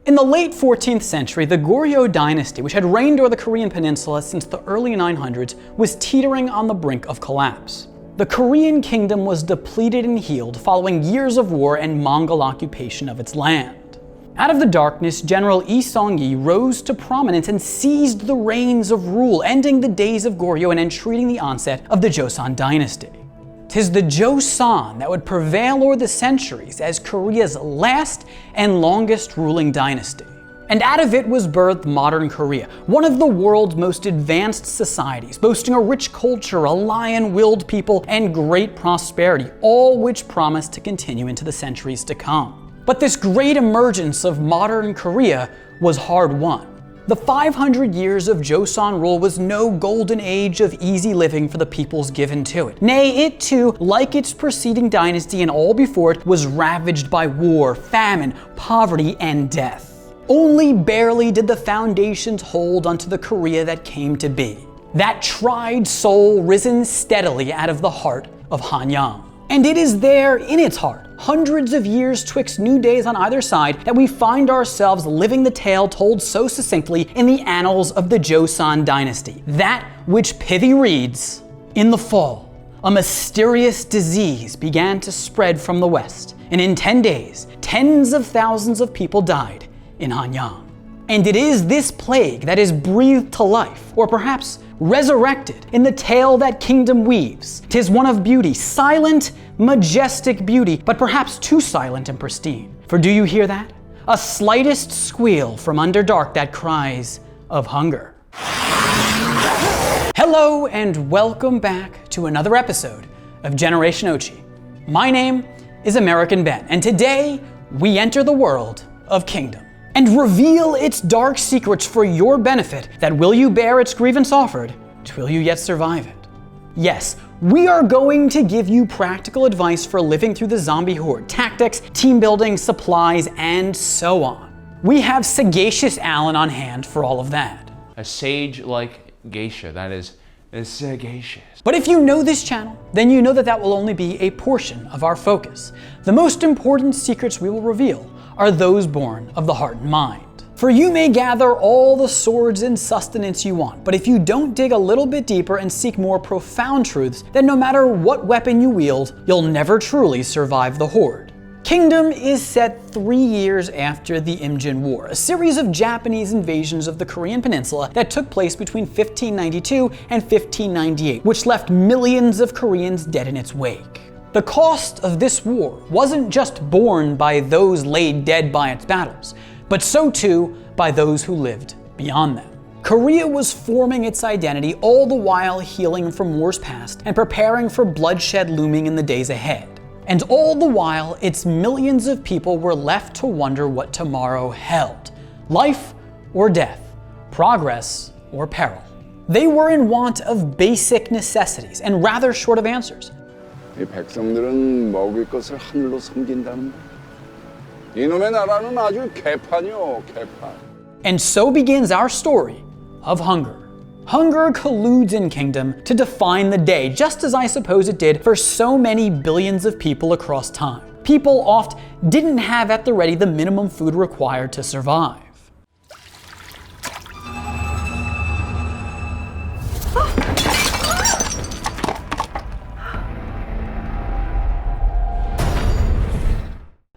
In the late 14th century, the Goryeo dynasty, which had reigned over the Korean peninsula since the early 900s, was teetering on the brink of collapse. The Korean kingdom was depleted and healed following years of war and Mongol occupation of its land. Out of the darkness, General Lee Song-yi rose to prominence and seized the reins of rule, ending the days of Goryeo and entreating the onset of the Joseon dynasty. 'Tis the Joseon that would prevail o'er the centuries as Korea's last and longest ruling dynasty. And out of it was birthed modern Korea, one of the world's most advanced societies, boasting a rich culture, a lion-willed people, and great prosperity, all which promised to continue into the centuries to come. But this great emergence of modern Korea was hard-won. The 500 years of Joseon rule was no golden age of easy living for the peoples given to it. Nay, it too, like its preceding dynasty and all before it, was ravaged by war, famine, poverty, and death. Only barely did the foundations hold onto the Korea that came to be. That tried soul risen steadily out of the heart of Hanyang. And it is there in its heart, hundreds of years twixt new days on either side, that we find ourselves living the tale told so succinctly in the annals of the Joseon dynasty. That which pithy reads, "In the fall, a mysterious disease began to spread from the west, and in 10 days, tens of thousands of people died in Hanyang." And it is this plague that is breathed to life, or perhaps resurrected, in the tale that kingdom weaves. 'Tis one of beauty, silent, majestic beauty, but perhaps too silent and pristine. For do you hear that? A slightest squeal from under dark that cries of hunger. Hello and welcome back to another episode of Generation Ochi. My name is American Ben, and today we enter the world of Kingdom and reveal its dark secrets for your benefit, that will you bear its grievance offered, will you yet survive it? Yes, we are going to give you practical advice for living through the zombie horde, tactics, team building, supplies, and so on. We have sagacious Alan on hand for all of that. A sage like geisha, that is sagacious. But if you know this channel, then you know that that will only be a portion of our focus. The most important secrets we will reveal are those born of the heart and mind. For you may gather all the swords and sustenance you want, but if you don't dig a little bit deeper and seek more profound truths, then no matter what weapon you wield, you'll never truly survive the horde. Kingdom is set 3 years after the Imjin War, a series of Japanese invasions of the Korean peninsula that took place between 1592 and 1598, which left millions of Koreans dead in its wake. The cost of this war wasn't just borne by those laid dead by its battles, but so too by those who lived beyond them. Korea was forming its identity, all the while healing from wars past and preparing for bloodshed looming in the days ahead. And all the while, its millions of people were left to wonder what tomorrow held: life or death, progress or peril. They were in want of basic necessities and rather short of answers. 이 백성들은 먹을 것을 하늘로 섬긴다는 말. 이놈의 나라는 아주 개판이요, 개판. And so begins our story of hunger. Hunger colludes in Kingdom to define the day, just as I suppose it did for so many billions of people across time. People oft didn't have at the ready the minimum food required to survive.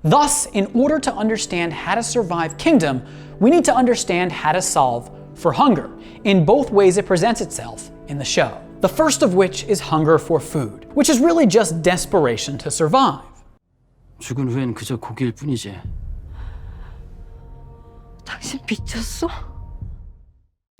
Thus, in order to understand how to survive Kingdom, we need to understand how to solve for hunger, in both ways it presents itself in the show. The first of which is hunger for food, which is really just desperation to survive. 죽은 후엔 그저 고기일 뿐이지. 당신 미쳤어?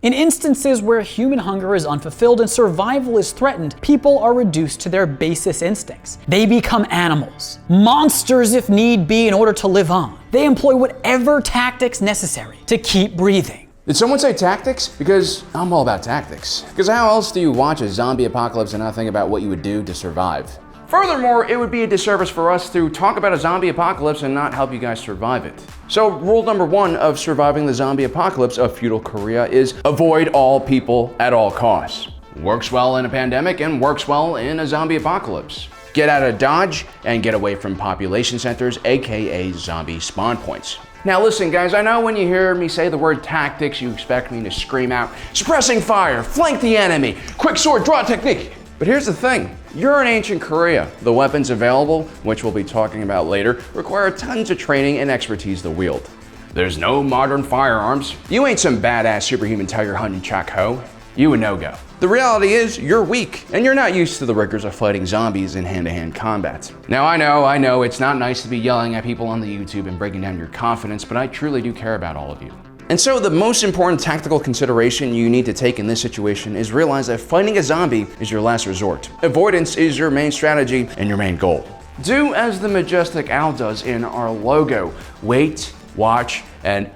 In instances where human hunger is unfulfilled and survival is threatened, people are reduced to their basest instincts. They become animals, monsters if need be, in order to live on. They employ whatever tactics necessary to keep breathing. Did someone say tactics? Because I'm all about tactics. Because how else do you watch a zombie apocalypse and not think about what you would do to survive? Furthermore, it would be a disservice for us to talk about a zombie apocalypse and not help you guys survive it. So rule number 1 of surviving the zombie apocalypse of feudal Korea is avoid all people at all costs. Works well in a pandemic and works well in a zombie apocalypse. Get out of Dodge and get away from population centers, aka zombie spawn points. Now listen guys, I know when you hear me say the word tactics, you expect me to scream out, suppressing fire, flank the enemy, quick sword draw technique. But here's the thing, you're in ancient Korea. The weapons available, which we'll be talking about later, require tons of training and expertise to wield. There's no modern firearms. You ain't some badass superhuman tiger hunting Chak Ho. You a no-go. The reality is, you're weak, and you're not used to the rigors of fighting zombies in hand-to-hand combat. Now I know, it's not nice to be yelling at people on the YouTube and breaking down your confidence, but I truly do care about all of you. And so the most important tactical consideration you need to take in this situation is realize that fighting a zombie is your last resort. Avoidance is your main strategy and your main goal. Do as the majestic owl does in our logo. Wait, watch, and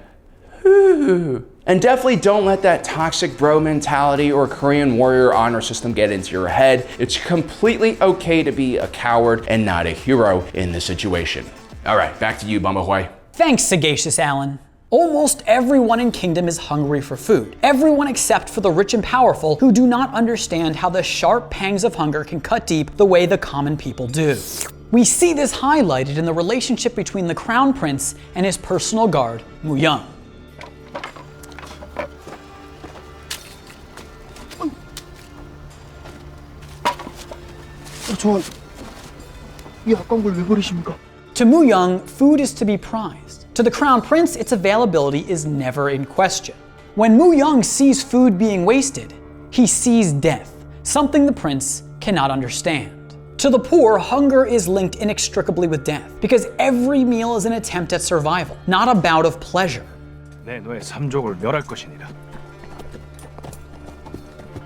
and definitely don't let that toxic bro mentality or Korean warrior honor system get into your head. It's completely okay to be a coward and not a hero in this situation. All right, back to you, Bumbahui. Thanks, Sagacious Alan. Almost everyone in Kingdom is hungry for food. Everyone except for the rich and powerful who do not understand how the sharp pangs of hunger can cut deep the way the common people do. We see this highlighted in the relationship between the Crown Prince and his personal guard, Mu Young. To Mu Young, food is to be prized. To the Crown Prince, its availability is never in question. When Mu Young sees food being wasted, he sees death, something the prince cannot understand. To the poor, hunger is linked inextricably with death, because every meal is an attempt at survival, not a bout of pleasure. 내 너의 삼족을 멸할 것이니라.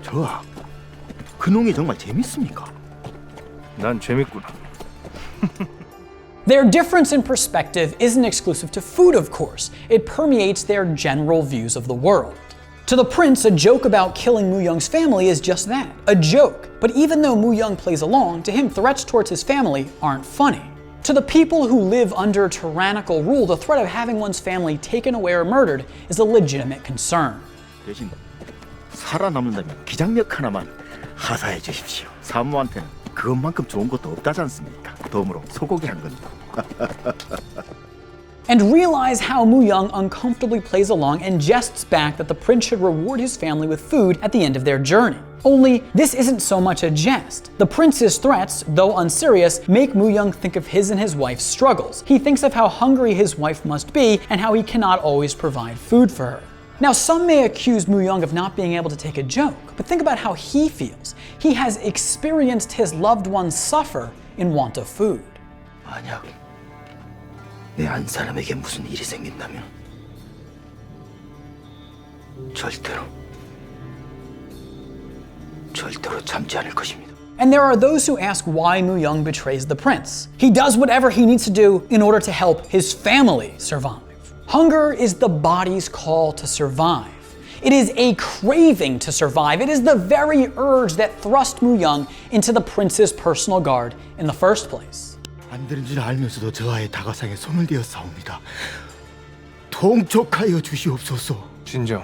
저하, 그 농이 정말 재밌습니까? 난 재밌구나. Their difference in perspective isn't exclusive to food, of course. It permeates their general views of the world. To the prince, a joke about killing Mu Young's family is just that, a joke. But even though Mu Young plays along, to him threats towards his family aren't funny. To the people who live under tyrannical rule, the threat of having one's family taken away or murdered is a legitimate concern. 대신 살아남는다면 기장력 하나만 하사해 주십시오. 사무한테는 그것만큼 좋은 것도 없다지 않습니까? 덤으로 소고기 한 건. And realize how Mu Young uncomfortably plays along and jests back that the prince should reward his family with food at the end of their journey. Only, this isn't so much a jest. The prince's threats, though unserious, make Mu Young think of his and his wife's struggles. He thinks of how hungry his wife must be and how he cannot always provide food for her. Now, some may accuse Mu Young of not being able to take a joke, but think about how he feels. He has experienced his loved ones suffer in want of food. 만약 내 안 사람에게 무슨 일이 생긴다면 절대로 참지 않을 것입니다. And there are those who ask why Mu Young betrays the prince. He does whatever he needs to do in order to help his family survive. Hunger is the body's call to survive. It is a craving to survive. It is the very urge that thrust Mu Young into the prince's personal guard in the first place. 안 되는 줄 알면서도 저와의 다가상에 손을 대어 싸웁니다. 통촉하여 주시옵소서. 진정,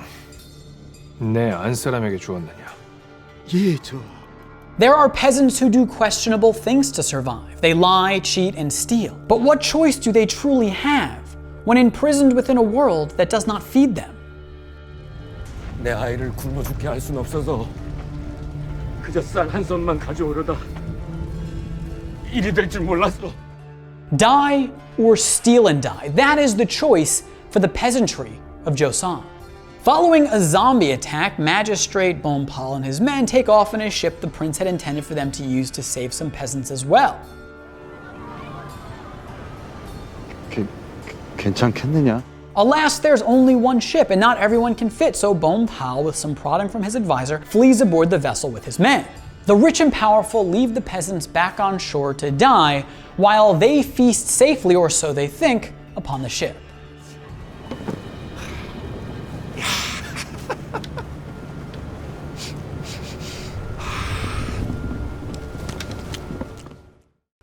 내 안사람에게 주었느냐? 예, 저. There are peasants who do questionable things to survive. They lie, cheat, and steal. But what choice do they truly have when imprisoned within a world that does not feed them? 내 아이를 굶어 죽게 할 순 없어서 그저 쌀 한 손만 가져오려다 일이 될 줄 몰랐어. Die or steal and die. That is the choice for the peasantry of Joseon. Following a zombie attack, Magistrate Bonpal and his men take off in a ship the prince had intended for them to use to save some peasants as well. 괜찮겠느냐? Alas, there's only one ship and not everyone can fit, so Bonpal, with some prodding from his advisor, flees aboard the vessel with his men. The rich and powerful leave the peasants back on shore to die, while they feast safely, or so they think, upon the ship.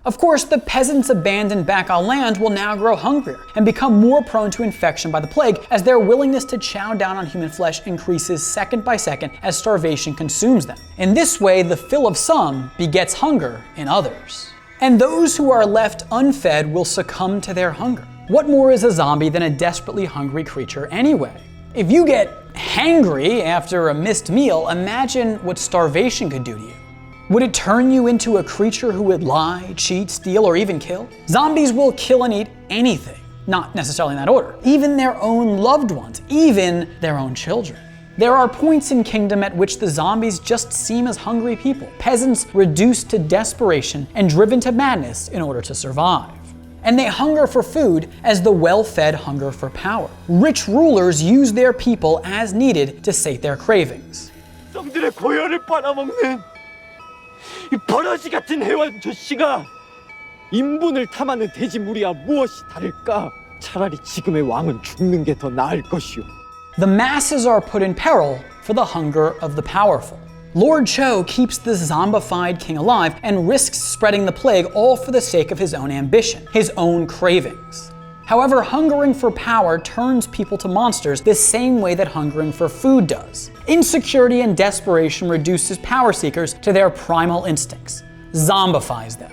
Of course, the peasants abandoned back on land will now grow hungrier and become more prone to infection by the plague as their willingness to chow down on human flesh increases second by second as starvation consumes them. In this way, the fill of some begets hunger in others. And those who are left unfed will succumb to their hunger. What more is a zombie than a desperately hungry creature anyway? If you get hangry after a missed meal, imagine what starvation could do to you. Would it turn you into a creature who would lie, cheat, steal, or even kill? Zombies will kill and eat anything, not necessarily in that order. Even their own loved ones, even their own children. There are points in Kingdom at which the zombies just seem as hungry people, peasants reduced to desperation and driven to madness in order to survive. And they hunger for food as the well-fed hunger for power. Rich rulers use their people as needed to sate their cravings. 놈들의 고열을 빨아먹는 이 버러지 같은 해원 조씨가 인분을 탐하는 돼지 무리와 무엇이 다를까? 차라리 지금의 왕은 죽는 게 더 나을 것이오. The masses are put in peril for the hunger of the powerful. Lord Cho keeps the zombified king alive and risks spreading the plague all for the sake of his own ambition, his own cravings. However, hungering for power turns people to monsters the same way that hungering for food does. Insecurity and desperation reduces power seekers to their primal instincts, zombifies them.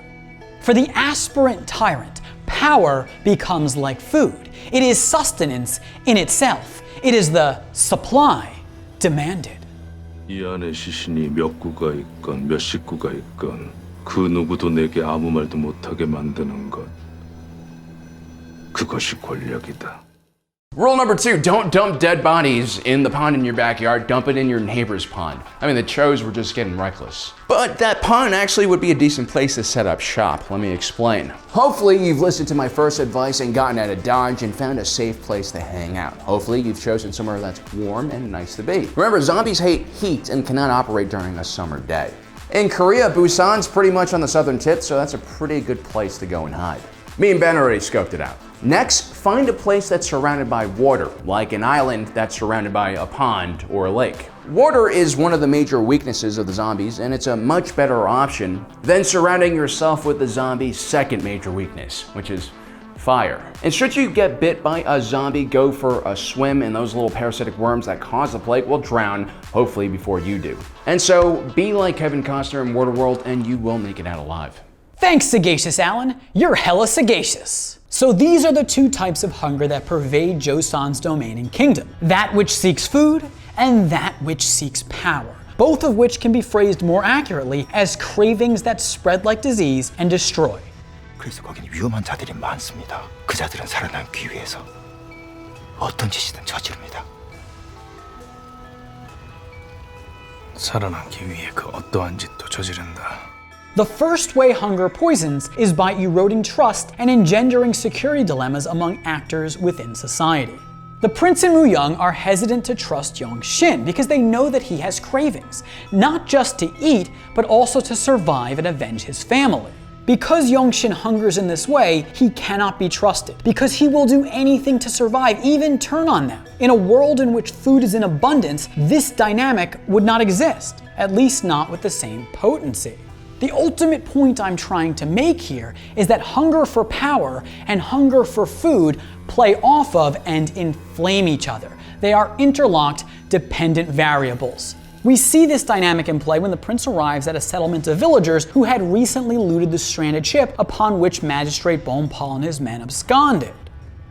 For the aspirant tyrant, power becomes like food. It is sustenance in itself. It is the supply demanded. 이 안에 시신이 몇 구가 있건 몇 식구가 있건 그 누구도 내게 아무 말도 못하게 만드는 것. 그것이 권력이다. Rule number 2, don't dump dead bodies in the pond in your backyard, dump it in your neighbor's pond. I mean, the Chos were just getting reckless. But that pond actually would be a decent place to set up shop. Let me explain. Hopefully you've listened to my first advice and gotten out of Dodge and found a safe place to hang out. Hopefully you've chosen somewhere that's warm and nice to be. Remember, zombies hate heat and cannot operate during a summer day. In Korea, Busan's pretty much on the southern tip, so that's a pretty good place to go and hide. Me and Ben already scoped it out. Next, find a place that's surrounded by water, like an island that's surrounded by a pond or a lake. Water is one of the major weaknesses of the zombies, and it's a much better option than surrounding yourself with the zombie's second major weakness, which is fire. And should you get bit by a zombie, go for a swim, and those little parasitic worms that cause the plague will drown, hopefully before you do. And so, be like Kevin Costner in Waterworld, and you will make it out alive. Thanks, Sagacious Alan. You're hella sagacious. So these are the two types of hunger that pervade Joseon's domain and kingdom. That which seeks food, and that which seeks power. Both of which can be phrased more accurately as cravings that spread like disease and destroy. 그래서 거긴 위험한 자들이 많습니다. 그 자들은 살아남기 위해서 어떤 짓이든 저지릅니다. 살아남기 위해 그 어떠한 짓도 저지른다. The first way hunger poisons is by eroding trust and engendering security dilemmas among actors within society. The prince and Woo-young are hesitant to trust Yong-shin because they know that he has cravings, not just to eat, but also to survive and avenge his family. Because Yong-shin hungers in this way, he cannot be trusted, because he will do anything to survive, even turn on them. In a world in which food is in abundance, this dynamic would not exist, at least not with the same potency. The ultimate point I'm trying to make here is that hunger for power and hunger for food play off of and inflame each other. They are interlocked, dependent variables. We see this dynamic in play when the prince arrives at a settlement of villagers who had recently looted the stranded ship upon which Magistrate Bonpal and his men absconded.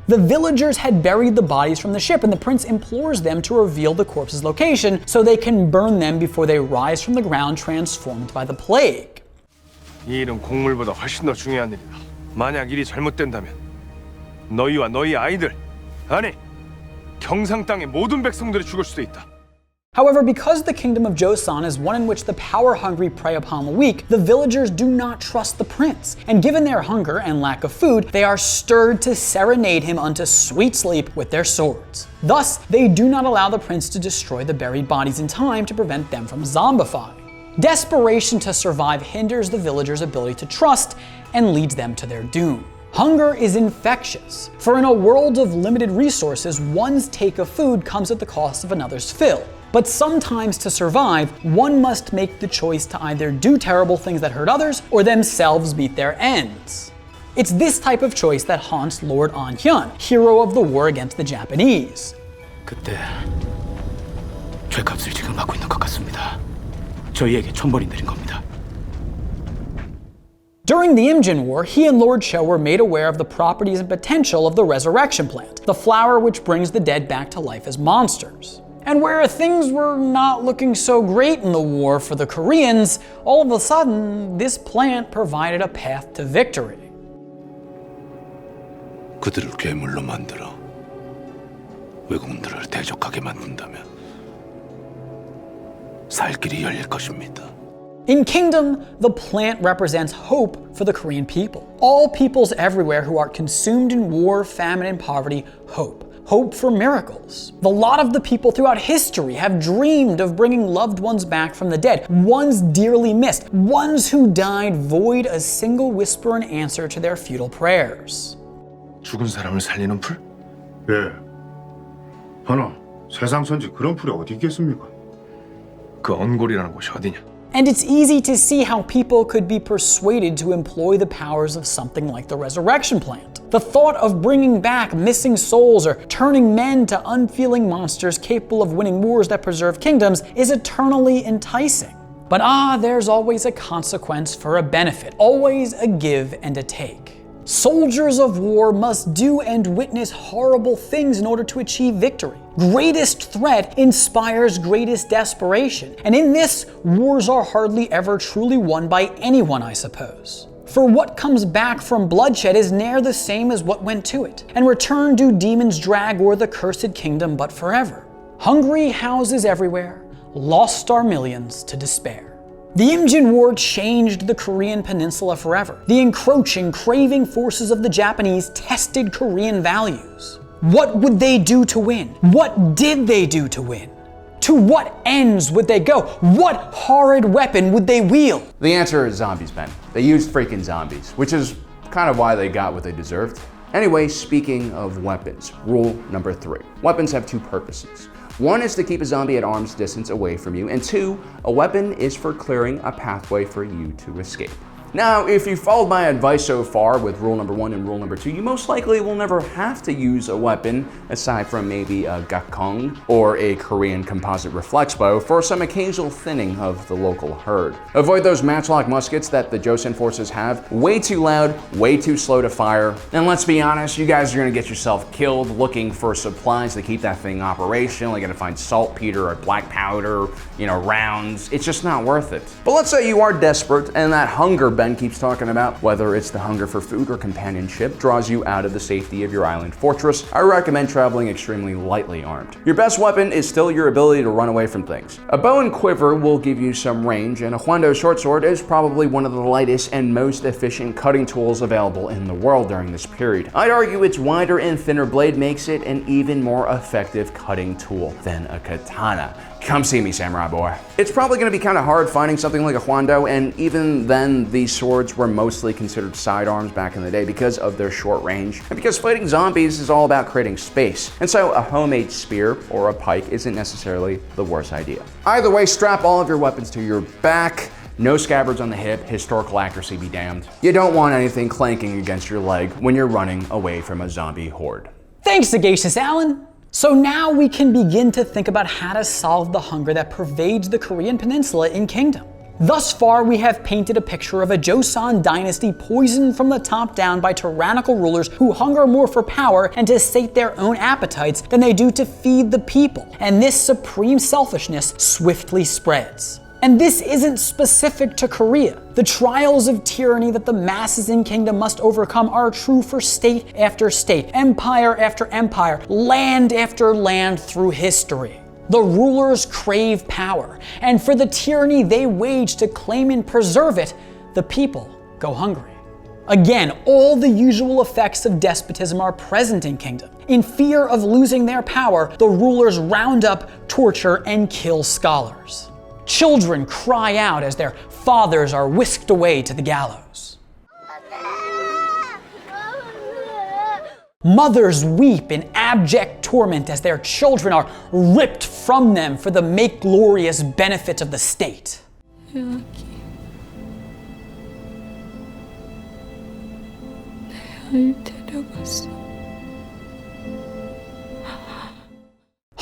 The villagers had buried the bodies from the ship, and the prince implores them to reveal the corpse's location so they can burn them before they rise from the ground transformed by the plague. 이 일은 곡물보다 훨씬 더 중요한 일이다. 만약 일이 잘못된다면 너희와 너희 아이들, 아니 경상 땅의 모든 백성들이 죽을 수도 있다. However, because the kingdom of Joseon is one in which the power-hungry prey upon the weak, the villagers do not trust the prince. And given their hunger and lack of food, they are stirred to serenade him unto sweet sleep with their swords. Thus, they do not allow the prince to destroy the buried bodies in time to prevent them from zombifying. Desperation to survive hinders the villagers' ability to trust and leads them to their doom. Hunger is infectious, for in a world of limited resources, one's take of food comes at the cost of another's fill. But sometimes to survive, one must make the choice to either do terrible things that hurt others or themselves meet their ends. It's this type of choice that haunts Lord An-hyun, hero of the war against the Japanese. 그때 죄값을 지금 받고 있는 것 같습니다. 저희에게 천벌이 내린 겁니다. During the Imjin War, he and Lord Cho were made aware of the properties and potential of the resurrection plant, the flower which brings the dead back to life as monsters. And where things were not looking so great in the war for the Koreans, all of a sudden, this plant provided a path to victory. 그들을 괴물로 만들어 외국인들을 대적하게 만든다면 살 길이 열릴 것입니다. In Kingdom, the plant represents hope for the Korean people. All peoples everywhere who are consumed in war, famine, and poverty, hope. Hope for miracles. A lot of the people throughout history have dreamed of bringing loved ones back from the dead, ones dearly missed, ones who died void a single whisper in answer to their futile prayers. 죽은 사람을 살리는 풀? 예. 하나, 세상 천지 그런 풀이 어디 있겠습니까? 그 언골이라는 곳이 어디냐? And it's easy to see how people could be persuaded to employ the powers of something like the resurrection plant. The thought of bringing back missing souls or turning men to unfeeling monsters capable of winning wars that preserve kingdoms is eternally enticing. But there's always a consequence for a benefit, always a give and a take. Soldiers of war must do and witness horrible things in order to achieve victory. Greatest threat inspires greatest desperation. And in this, wars are hardly ever truly won by anyone, I suppose. For what comes back from bloodshed is ne'er the same as what went to it. And return do demons drag o'er the cursed kingdom but forever. Hungry houses everywhere, lost are millions to despair. The Imjin War changed the Korean peninsula forever. The encroaching, craving forces of the Japanese tested Korean values. What would they do to win? What did they do to win? To what ends would they go? What horrid weapon would they wield? The answer is zombies, Ben. They used freaking zombies, which is kind of why they got what they deserved. Anyway, speaking of weapons, rule number 3. Weapons have 2 purposes. 1 is to keep a zombie at arm's distance away from you, and 2, a weapon is for clearing a pathway for you to escape. Now, if you followed my advice so far with rule number 1 and rule number 2, you most likely will never have to use a weapon aside from maybe a gakong or a Korean composite reflex bow for some occasional thinning of the local herd. Avoid those matchlock muskets that the Joseon forces have. Way too loud, way too slow to fire. And let's be honest, you guys are gonna get yourself killed looking for supplies to keep that thing operational. You're gonna find saltpeter or black powder, rounds. It's just not worth it. But let's say you are desperate and that hunger Ben keeps talking about, whether it's the hunger for food or companionship, draws you out of the safety of your island fortress. I recommend traveling extremely lightly armed. Your best weapon is still your ability to run away from things. A bow and quiver will give you some range, and a Hwando short sword is probably one of the lightest and most efficient cutting tools available in the world during this period. I'd argue its wider and thinner blade makes it an even more effective cutting tool than a katana. Come see me, samurai boy. It's probably gonna be kind of hard finding something like a Hwando, and even then, these swords were mostly considered sidearms back in the day because of their short range, and because fighting zombies is all about creating space. And so a homemade spear or a pike isn't necessarily the worst idea. Either way, strap all of your weapons to your back. No scabbards on the hip, historical accuracy be damned. You don't want anything clanking against your leg when you're running away from a zombie horde. Thanks, Sagacious Alan. So now we can begin to think about how to solve the hunger that pervades the Korean peninsula in Kingdom. Thus far, we have painted a picture of a Joseon dynasty poisoned from the top down by tyrannical rulers who hunger more for power and to sate their own appetites than they do to feed the people. And this supreme selfishness swiftly spreads. And this isn't specific to Korea. The trials of tyranny that the masses in Kingdom must overcome are true for state after state, empire after empire, land after land through history. The rulers crave power, and for the tyranny they wage to claim and preserve it, the people go hungry. Again, all the usual effects of despotism are present in Kingdom. In fear of losing their power, the rulers round up, torture, and kill scholars. Children cry out as their fathers are whisked away to the gallows. Mothers weep in abject torment as their children are ripped from them for the make-glorious benefit of the state.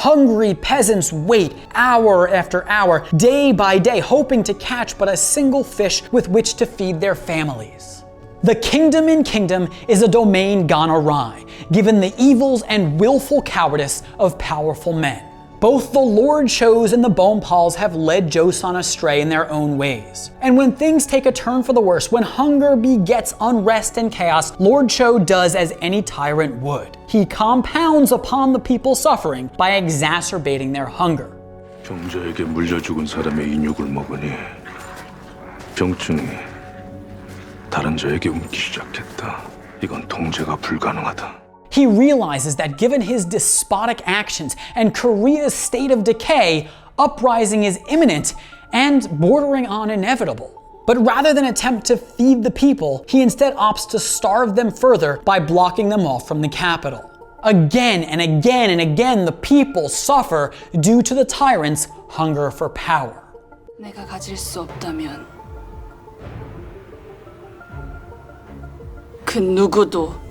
Hungry peasants wait hour after hour, day by day, hoping to catch but a single fish with which to feed their families. The kingdom in kingdom is a domain gone awry, given the evils and willful cowardice of powerful men. Both the Lord Chos and the Bonpals have led Joseon astray in their own ways. And when things take a turn for the worse, when hunger begets unrest and chaos, Lord Cho does as any tyrant would. He compounds upon the people's suffering by exacerbating their hunger. 병자에게 물려 죽은 사람의 인육을 먹으니 병증이 다른 자에게 옮기 시작했다. 이건 통제가 불가능하다. He realizes that given his despotic actions and Korea's state of decay, uprising is imminent and bordering on inevitable. But rather than attempt to feed the people, he instead opts to starve them further by blocking them off from the capital. Again and again and again, the people suffer due to the tyrant's hunger for power. 내가 가질 수 없다면 그 누구도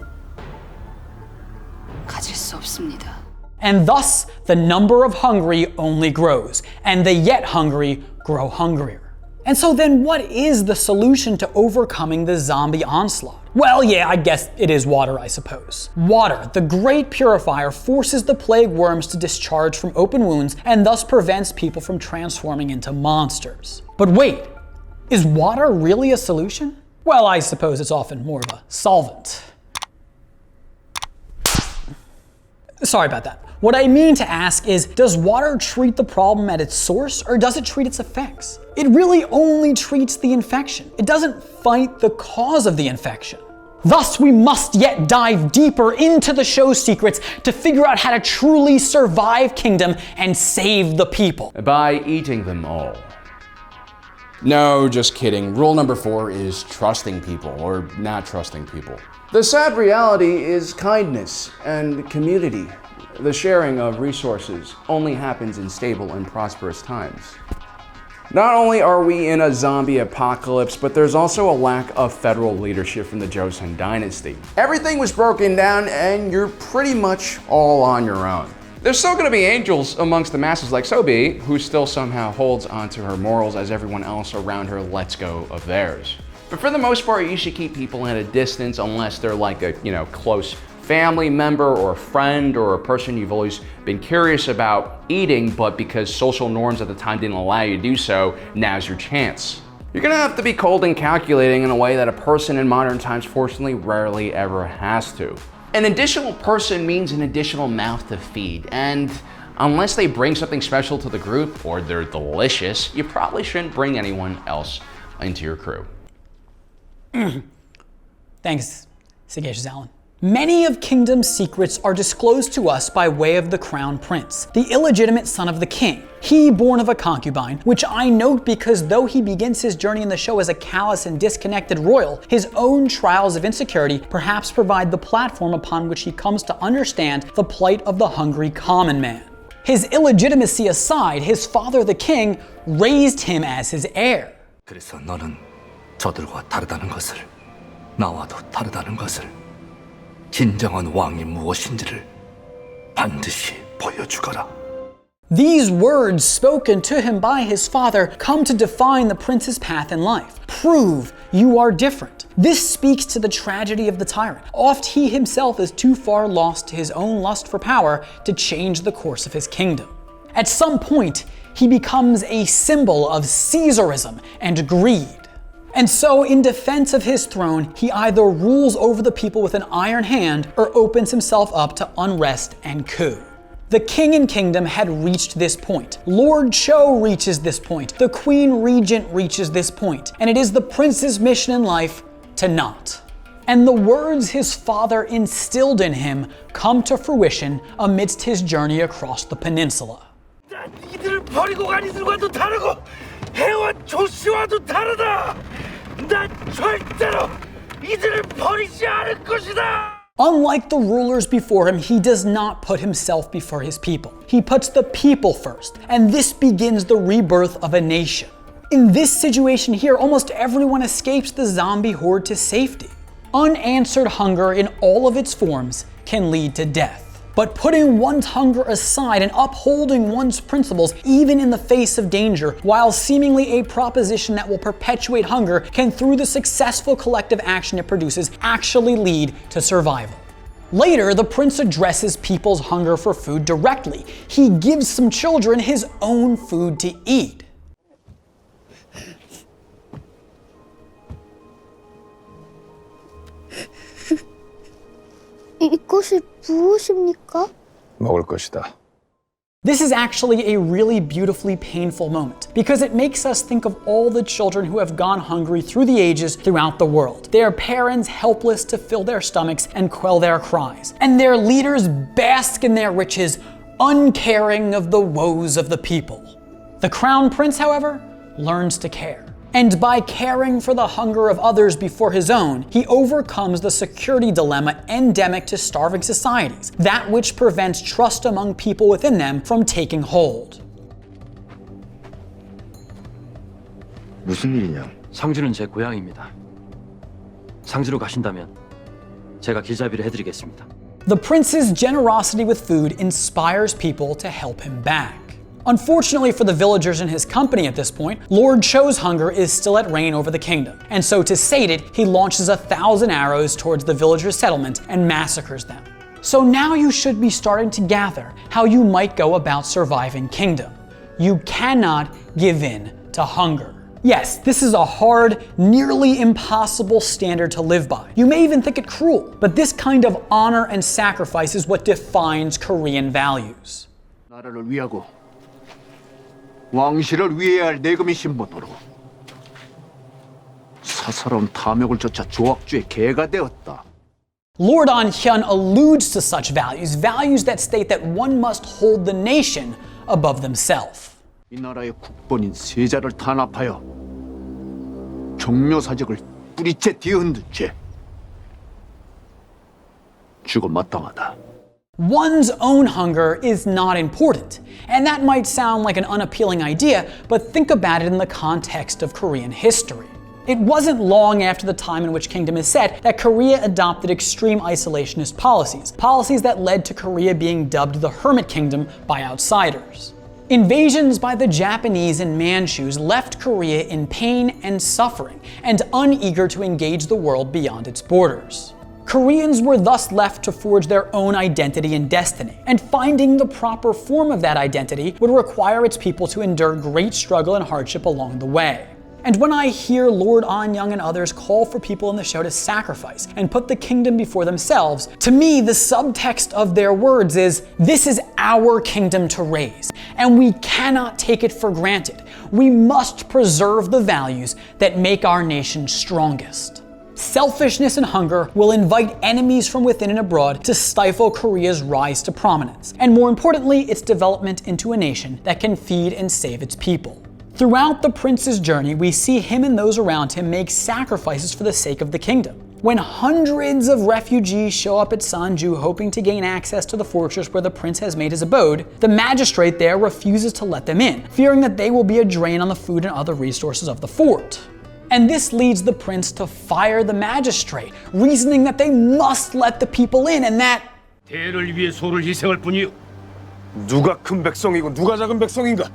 가질 수 없습니다. And thus, the number of hungry only grows, and the yet hungry grow hungrier. And so then what is the solution to overcoming the zombie onslaught? Well, yeah, I guess it is water, I suppose. Water, the great purifier, forces the plague worms to discharge from open wounds and thus prevents people from transforming into monsters. But wait, is water really a solution? Well, I suppose it's often more of a solvent. Sorry about that. What I mean to ask is, does water treat the problem at its source, or does it treat its effects? It really only treats the infection. It doesn't fight the cause of the infection. Thus, we must yet dive deeper into the show's secrets to figure out how to truly survive Kingdom and save the people. By eating them all. No, just kidding. Rule number 4 is trusting people, or not trusting people. The sad reality is kindness and community. The sharing of resources only happens in stable and prosperous times. Not only are we in a zombie apocalypse, but there's also a lack of federal leadership from the Joseon dynasty. Everything was broken down and you're pretty much all on your own. There's still gonna be angels amongst the masses like Sobi, who still somehow holds onto her morals as everyone else around her lets go of theirs. But for the most part, you should keep people at a distance unless they're like a, close family member or friend or a person you've always been curious about eating, but because social norms at the time didn't allow you to do so, now's your chance. You're gonna have to be cold and calculating in a way that a person in modern times fortunately rarely ever has to. An additional person means an additional mouth to feed, and unless they bring something special to the group or they're delicious, you probably shouldn't bring anyone else into your crew. Thanks, Sagacious Alan. Many of Kingdom's secrets are disclosed to us by way of the Crown Prince, the illegitimate son of the king. He born of a concubine, which I note because though he begins his journey in the show as a callous and disconnected royal, his own trials of insecurity perhaps provide the platform upon which he comes to understand the plight of the hungry common man. His illegitimacy aside, his father the king raised him as his heir. 그래서 너는 저들과 다르다는 것을, 나와도 다르다는 것을, 진정한 왕이 무엇인지를 반드시 보여주거라. These words spoken to him by his father come to define the prince's path in life. Prove you are different. This speaks to the tragedy of the tyrant. Oft he himself is too far lost to his own lust for power to change the course of his kingdom. At some point, he becomes a symbol of Caesarism and greed. And so, in defense of his throne, he either rules over the people with an iron hand or opens himself up to unrest and coup. The king in Kingdom had reached this point. Lord Cho reaches this point. The Queen Regent reaches this point. And it is the prince's mission in life to not. And the words his father instilled in him come to fruition amidst his journey across the peninsula. 이들을 버리고 간 이들과도 다르고 해와 조씨와도 다르다. 난 절대로 이들을 버리지 않을 것이다. Unlike the rulers before him, he does not put himself before his people. He puts the people first, and this begins the rebirth of a nation. In this situation here, almost everyone escapes the zombie horde to safety. Unanswered hunger in all of its forms can lead to death. But putting one's hunger aside and upholding one's principles even in the face of danger, while seemingly a proposition that will perpetuate hunger, can through the successful collective action it produces actually lead to survival. Later, the prince addresses people's hunger for food directly. He gives some children his own food to eat. 이것이 무엇입니까? 먹을 것이다. This is actually a really beautifully painful moment because it makes us think of all the children who have gone hungry through the ages throughout the world. Their parents helpless to fill their stomachs and quell their cries, and their leaders bask in their riches, uncaring of the woes of the people. The crown prince, however, learns to care. And by caring for the hunger of others before his own, he overcomes the security dilemma endemic to starving societies, that which prevents trust among people within them from taking hold. 무슨 일이냐? 상주는 제 고향입니다. 상주로 가신다면 제가 길잡이를 해드리겠습니다. The prince's generosity with food inspires people to help him back. Unfortunately for the villagers in his company at this point, Lord Cho's hunger is still at reign over the kingdom, and so to sate it, he launches 1,000 arrows towards the villagers' settlement and massacres them. So now you should be starting to gather how you might go about surviving kingdom. You cannot give in to hunger. Yes, this is a hard, nearly impossible standard to live by. You may even think it cruel, but this kind of honor and sacrifice is what defines Korean values. 나라를 위하고 왕실을 위해야 할 내금이 신분으로 사사로운 탐욕을 쫓아 조악주의 개가 되었다. Lord An-hyun alludes to such values, values that state that one must hold the nation above themselves. 이 나라의 국본인 세자를 탄압하여 종묘사직을 뿌리째 뒤흔든 죄 죽어 마땅하다. One's own hunger is not important, and that might sound like an unappealing idea, but think about it in the context of Korean history. It wasn't long after the time in which kingdom is set that Korea adopted extreme isolationist policies, policies that led to Korea being dubbed the Hermit Kingdom by outsiders. Invasions by the Japanese and Manchus left Korea in pain and suffering, and uneager to engage the world beyond its borders. Koreans were thus left to forge their own identity and destiny, and finding the proper form of that identity would require its people to endure great struggle and hardship along the way. And when I hear Lord An-young and others call for people in the show to sacrifice and put the kingdom before themselves, to me the subtext of their words is, this is our kingdom to raise, and we cannot take it for granted. We must preserve the values that make our nation strongest. Selfishness and hunger will invite enemies from within and abroad to stifle Korea's rise to prominence, and more importantly, its development into a nation that can feed and save its people. Throughout the prince's journey, we see him and those around him make sacrifices for the sake of the kingdom. When hundreds of refugees show up at Sanju hoping to gain access to the fortress where the prince has made his abode, the magistrate there refuses to let them in, fearing that they will be a drain on the food and other resources of the fort. And this leads the prince to fire the magistrate, reasoning that they must let the people in and that 대를 위해 소를 희생할 뿐이요. 누가 큰 백성이고 누가 작은 백성인가?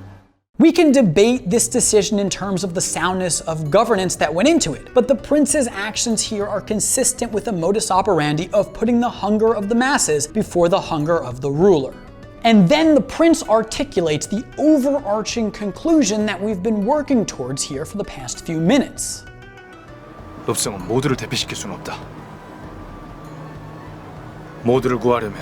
we can debate this decision in terms of the soundness of governance that went into it, but the prince's actions here are consistent with the modus operandi of putting the hunger of the masses before the hunger of the ruler. And then the prince articulates the overarching conclusion that we've been working towards here for the past few minutes. 롭성은 모두를 대피시킬 수는 없다. 모두를 구하려면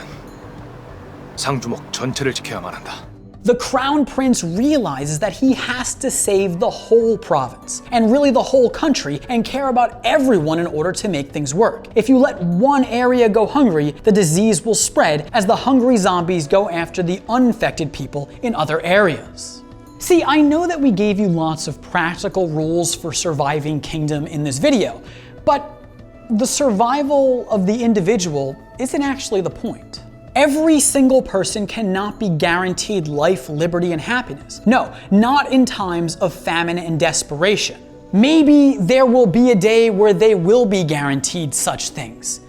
상주목 전체를 지켜야만 한다. The crown prince realizes that he has to save the whole province, and really the whole country, and care about everyone in order to make things work. If you let one area go hungry, the disease will spread as the hungry zombies go after the uninfected people in other areas. See, I know that we gave you lots of practical rules for surviving kingdom in this video, but the survival of the individual isn't actually the point. Every single person cannot be guaranteed life, liberty, and happiness. No, not in times of famine and desperation. Maybe there will be a day where they will be guaranteed such things.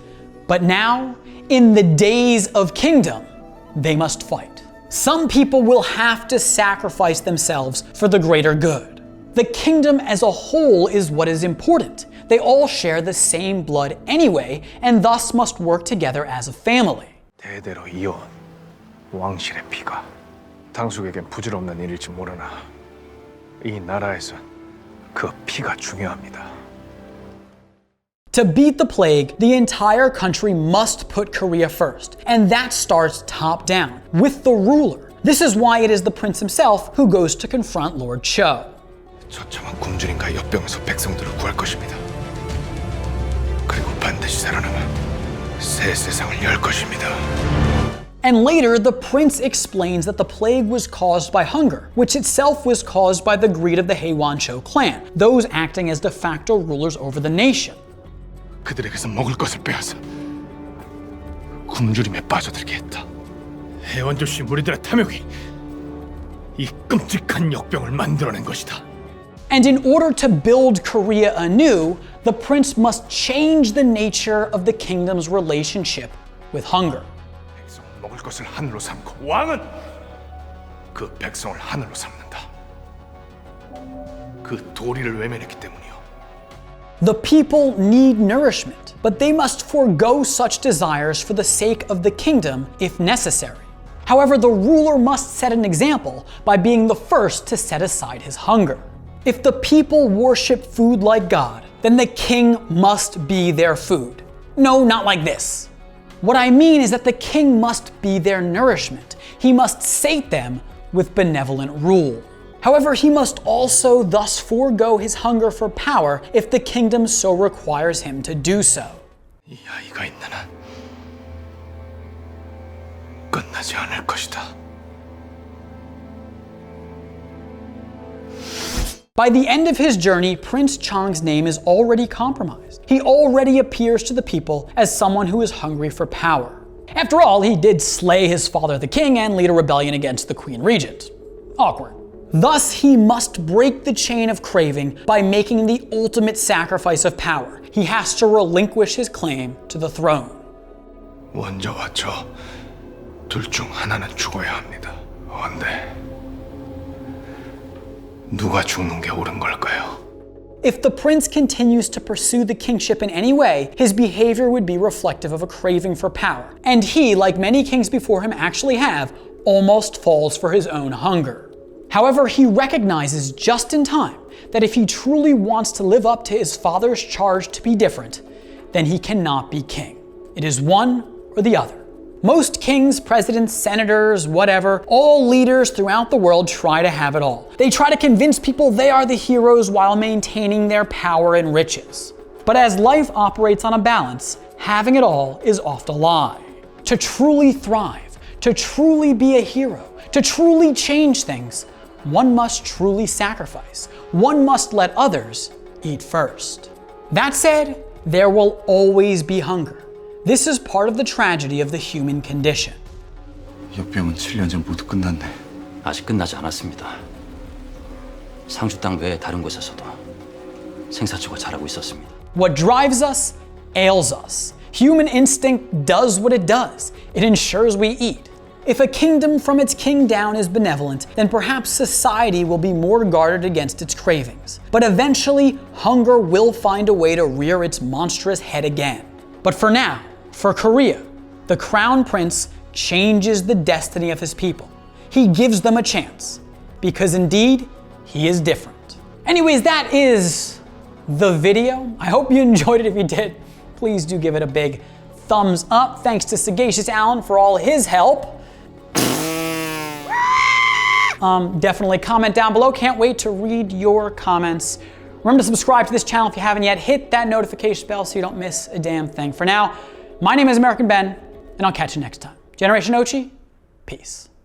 But now, in the days of kingdom, they must fight. Some people will have to sacrifice themselves for the greater good. The kingdom as a whole is what is important. They all share the same blood anyway, and thus must work together as a family. 대대로 이어온 왕실의 피가 당숙에겐 부질없는 일일지 모르나 이 나라에선 그 피가 중요합니다. To beat the plague, the entire country must put Korea first, and that starts top down, with the ruler. This is why it is the prince himself who goes to confront Lord Cho. 처참한 굶주림과 역병에서 백성들을 구할 것입니다. 그리고 반드시 살아남아 새 세상을 열 것입니다. And later, the prince explains that the plague was caused by hunger, which itself was caused by the greed of the Haewon-cho clan, those acting as de facto rulers over the nation. 그들에게서 먹을 것을 빼앗아 굶주림에 빠져들게 했다. 해원조씨 무리들의 탐욕이 이 끔찍한 역병을 만들어낸 것이다. And in order to build Korea anew, the prince must change the nature of the kingdom's relationship with hunger. 백성은 먹을 것을 하늘로 삼고 왕은 그 백성을 하늘로 삼는다. 그 도리를 외면했기 때문이요. The people need nourishment, but they must forego such desires for the sake of the kingdom if necessary. However, the ruler must set an example by being the first to set aside his hunger. If the people worship food like God, then the king must be their food. No, not like this. What I mean is that the king must be their nourishment. He must sate them with benevolent rule. However, he must also thus forego his hunger for power if the kingdom so requires him to do so. 이 아이가 있는 한 끝나지 않을 것이다. By the end of his journey, Prince Chang's name is already compromised. He already appears to the people as someone who is hungry for power. After all, he did slay his father the king and lead a rebellion against the Queen Regent. Awkward. Thus, he must break the chain of craving by making the ultimate sacrifice of power. He has to relinquish his claim to the throne. 원저와 저 둘 중 하나는 죽어야 합니다. 언제 누가 죽는 게 옳은 걸까요? If the prince continues to pursue the kingship in any way, his behavior would be reflective of a craving for power. And he, like many kings before him actually have, almost falls for his own hunger. However, he recognizes just in time that if he truly wants to live up to his father's charge to be different, then he cannot be king. It is one or the other. Most kings, presidents, senators, whatever, all leaders throughout the world try to have it all. They try to convince people they are the heroes while maintaining their power and riches. But as life operates on a balance, having it all is oft a lie. To truly thrive, to truly be a hero, to truly change things, one must truly sacrifice. One must let others eat first. That said, there will always be hunger. This is part of the tragedy of the human condition. 역병은 7년 전 모두 끝났네. 아직 끝나지 않았습니다. 상주 땅 외에 다른 곳에서도 생사초가 자라고 있었습니다. What drives us ails us. Human instinct does what it does. It ensures we eat. If a kingdom from its king down is benevolent, then perhaps society will be more guarded against its cravings. But eventually, hunger will find a way to rear its monstrous head again. But for now, for Korea, the crown prince changes the destiny of his people. He gives them a chance, because indeed, he is different. Anyways, that is the video. I hope you enjoyed it. If you did, please do give it a big thumbs up. Thanks to Sagacious Alan for all his help. Definitely comment down below. Can't wait to read your comments. Remember to subscribe to this channel if you haven't yet. Hit that notification bell so you don't miss a damn thing. For now, my name is American Ben, and I'll catch you next time. Generation Ochi, peace.